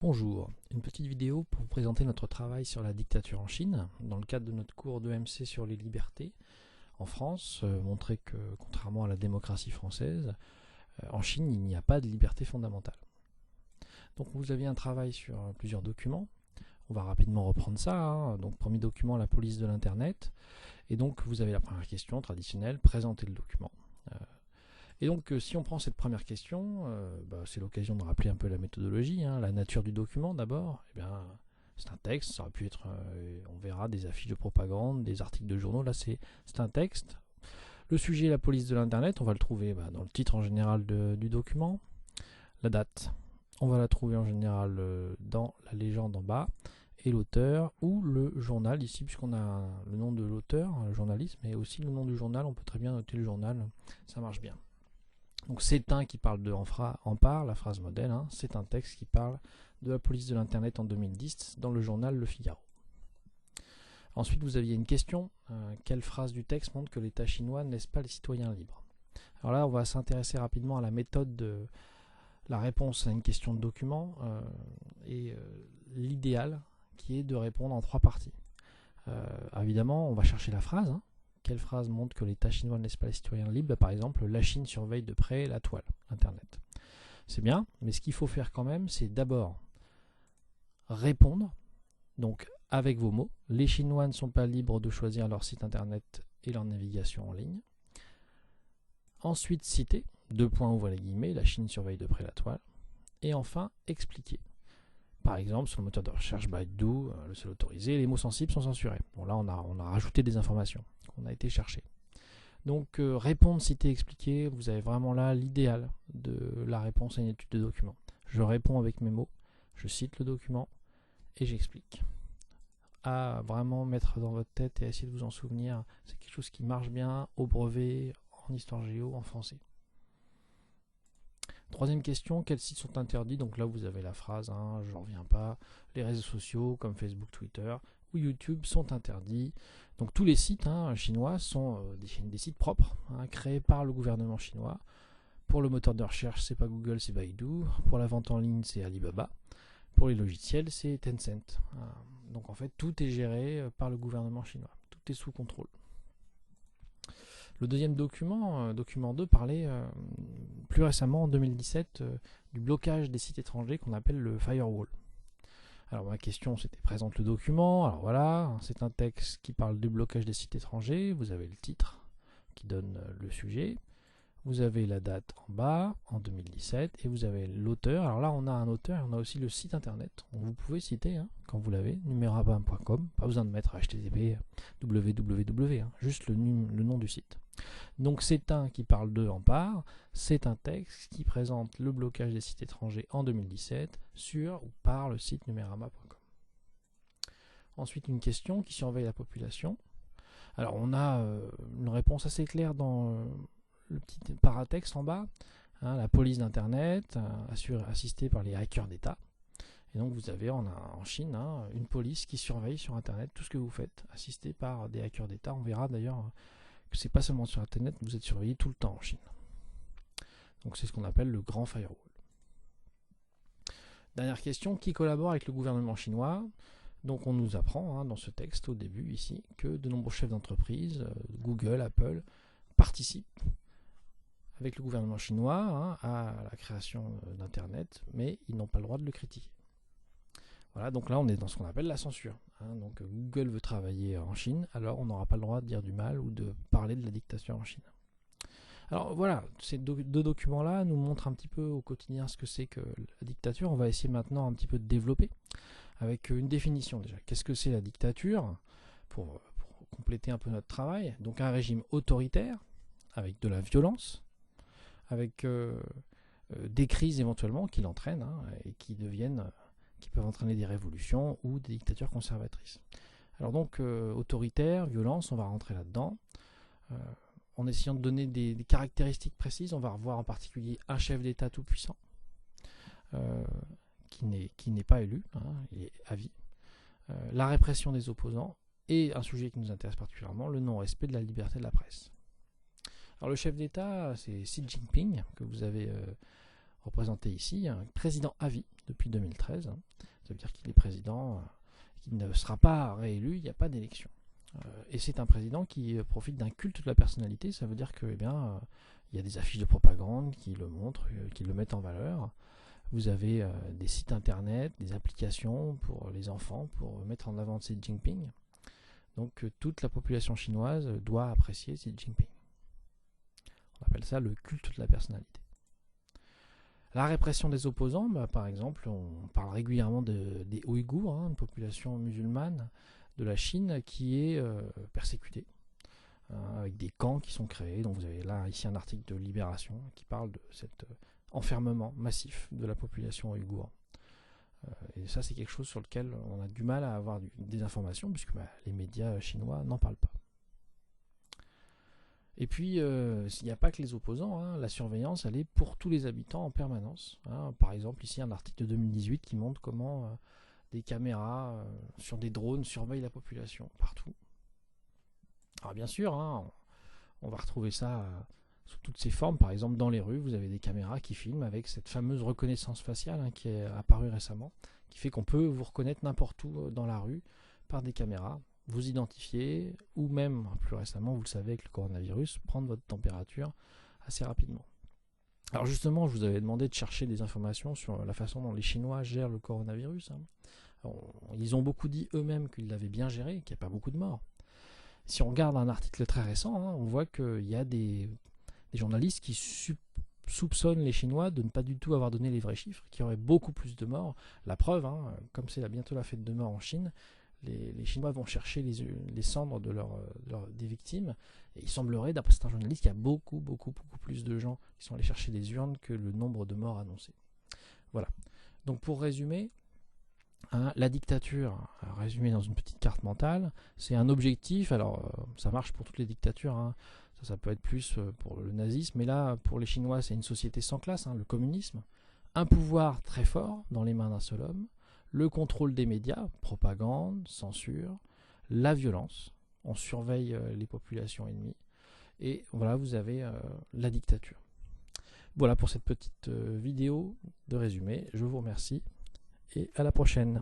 Bonjour, une petite vidéo pour vous présenter notre travail sur la dictature en Chine, dans le cadre de notre cours d'EMC sur les libertés en France, montrer que, contrairement à la démocratie française, en Chine, il n'y a pas de liberté fondamentale. Donc vous aviez un travail sur plusieurs documents, on va rapidement reprendre ça, Donc premier document, la police de l'Internet, et donc vous avez la première question traditionnelle, présenter le document. Et donc si on prend cette première question, c'est l'occasion de rappeler un peu la méthodologie, la nature du document d'abord. C'est un texte, ça aurait pu être, on verra, des affiches de propagande, des articles de journaux, là c'est un texte. Le sujet, la police de l'Internet, on va le trouver dans le titre en général du document. La date, on va la trouver en général dans la légende en bas. Et l'auteur ou le journal ici, puisqu'on a le nom de l'auteur, le journaliste, mais aussi le nom du journal, on peut très bien noter le journal, ça marche bien. Donc c'est un qui parle de en part, la phrase modèle, c'est un texte qui parle de la police de l'Internet en 2010 dans le journal Le Figaro. Ensuite vous aviez une question, quelle phrase du texte montre que l'État chinois ne laisse pas les citoyens libres? Alors là on va s'intéresser rapidement à la méthode de la réponse à une question de document et l'idéal qui est de répondre en trois parties. Évidemment on va chercher la phrase, Quelle phrase montre que l'État chinois ne laisse pas les citoyens libres? Par exemple, la Chine surveille de près la toile, Internet. C'est bien, mais ce qu'il faut faire quand même, c'est d'abord répondre, donc avec vos mots. Les Chinois ne sont pas libres de choisir leur site Internet et leur navigation en ligne. Ensuite, citer, deux points ouvrez les guillemets, la Chine surveille de près la toile. Et enfin, expliquer. Par exemple, sur le moteur de recherche Baidu, le seul autorisé, les mots sensibles sont censurés. Bon, là, on a rajouté des informations qu'on a été chercher. Donc, répondre, citer, expliquer, vous avez vraiment là l'idéal de la réponse à une étude de document. Je réponds avec mes mots, je cite le document et j'explique. À vraiment mettre dans votre tête et à essayer de vous en souvenir, c'est quelque chose qui marche bien au brevet, en histoire géo, en français. Troisième question, quels sites sont interdits? Donc là vous avez la phrase, je n'en reviens pas, les réseaux sociaux comme Facebook, Twitter ou YouTube sont interdits. Donc tous les sites chinois sont des sites propres, créés par le gouvernement chinois. Pour le moteur de recherche, c'est pas Google, c'est Baidu. Pour la vente en ligne, c'est Alibaba. Pour les logiciels, c'est Tencent. Donc en fait, tout est géré par le gouvernement chinois. Tout est sous contrôle. Le deuxième document, document 2, parlait plus récemment, en 2017, du blocage des sites étrangers qu'on appelle le firewall. Alors ma question c'était présente le document, alors voilà, c'est un texte qui parle du blocage des sites étrangers, vous avez le titre qui donne le sujet, vous avez la date en bas, en 2017, et vous avez l'auteur. Alors là on a un auteur et on a aussi le site internet, donc vous pouvez citer quand vous l'avez, numerabam.com, pas besoin de mettre http www, juste le nom du site. Donc c'est un qui parle de en part, c'est un texte qui présente le blocage des sites étrangers en 2017 sur ou par le site numerama.com. Ensuite une question qui surveille la population. Alors on a une réponse assez claire dans le petit paratexte en bas, la police d'Internet, assistée par les hackers d'État. Et donc vous avez en Chine une police qui surveille sur Internet tout ce que vous faites, assistée par des hackers d'État. On verra d'ailleurs que c'est pas seulement sur Internet, vous êtes surveillé tout le temps en Chine. Donc c'est ce qu'on appelle le grand firewall. Dernière question, qui collabore avec le gouvernement chinois? Donc on nous apprend dans ce texte au début ici que de nombreux chefs d'entreprise, Google, Apple, participent avec le gouvernement chinois à la création d'Internet, mais ils n'ont pas le droit de le critiquer. Voilà, donc là on est dans ce qu'on appelle la censure. Donc Google veut travailler en Chine, alors on n'aura pas le droit de dire du mal ou de parler de la dictature en Chine. Alors voilà, ces deux documents-là nous montrent un petit peu au quotidien ce que c'est que la dictature. On va essayer maintenant un petit peu de développer avec une définition déjà. Qu'est-ce que c'est la dictature pour compléter un peu notre travail? Donc un régime autoritaire avec de la violence, avec des crises éventuellement qui l'entraînent et qui peuvent entraîner des révolutions ou des dictatures conservatrices. Alors donc autoritaire, violence, on va rentrer là-dedans. En essayant de donner des caractéristiques précises, on va revoir en particulier un chef d'État tout puissant qui n'est pas élu, il est à vie. La répression des opposants et un sujet qui nous intéresse particulièrement, le non-respect de la liberté de la presse. Alors le chef d'État, c'est Xi Jinping, que vous avez représenté ici, un président à vie depuis 2013. Ça veut dire qu'il est président, qu'il ne sera pas réélu, il n'y a pas d'élection. Et c'est un président qui profite d'un culte de la personnalité. Ça veut dire que, il y a des affiches de propagande qui le montrent, qui le mettent en valeur. Vous avez des sites internet, des applications pour les enfants pour mettre en avant Xi Jinping. Donc toute la population chinoise doit apprécier Xi Jinping. On appelle ça le culte de la personnalité. La répression des opposants, par exemple, on parle régulièrement des Ouïghours, une population musulmane de la Chine qui est persécutée, avec des camps qui sont créés. Donc vous avez là ici un article de Libération qui parle de cet enfermement massif de la population ouïghour. Et ça, c'est quelque chose sur lequel on a du mal à avoir des informations, puisque les médias chinois n'en parlent pas. Et puis, il n'y a pas que les opposants, la surveillance, elle est pour tous les habitants en permanence. Par exemple, ici, un article de 2018 qui montre comment des caméras sur des drones surveillent la population partout. Alors bien sûr, on va retrouver ça sous toutes ses formes. Par exemple, dans les rues, vous avez des caméras qui filment avec cette fameuse reconnaissance faciale qui est apparue récemment, qui fait qu'on peut vous reconnaître n'importe où dans la rue par des caméras, vous identifier, ou même, plus récemment, vous le savez avec le coronavirus, prendre votre température assez rapidement. Alors justement, je vous avais demandé de chercher des informations sur la façon dont les Chinois gèrent le coronavirus. Ils ont beaucoup dit eux-mêmes qu'ils l'avaient bien géré, qu'il n'y a pas beaucoup de morts. Si on regarde un article très récent, on voit qu'il y a des journalistes qui soupçonnent les Chinois de ne pas du tout avoir donné les vrais chiffres, qu'il y aurait beaucoup plus de morts. La preuve, comme c'est bientôt la fête de mort en Chine, les Chinois vont chercher les cendres des victimes, et il semblerait, d'après certains journalistes, qu'il y a beaucoup plus de gens qui sont allés chercher les urnes que le nombre de morts annoncés. Voilà. Donc pour résumer, la dictature, résumée dans une petite carte mentale, c'est un objectif. Alors ça marche pour toutes les dictatures, ça peut être plus pour le nazisme, mais là pour les Chinois c'est une société sans classe, le communisme, un pouvoir très fort dans les mains d'un seul homme, le contrôle des médias, propagande, censure, la violence, on surveille les populations ennemies, et voilà, vous avez la dictature. Voilà pour cette petite vidéo de résumé, je vous remercie et à la prochaine.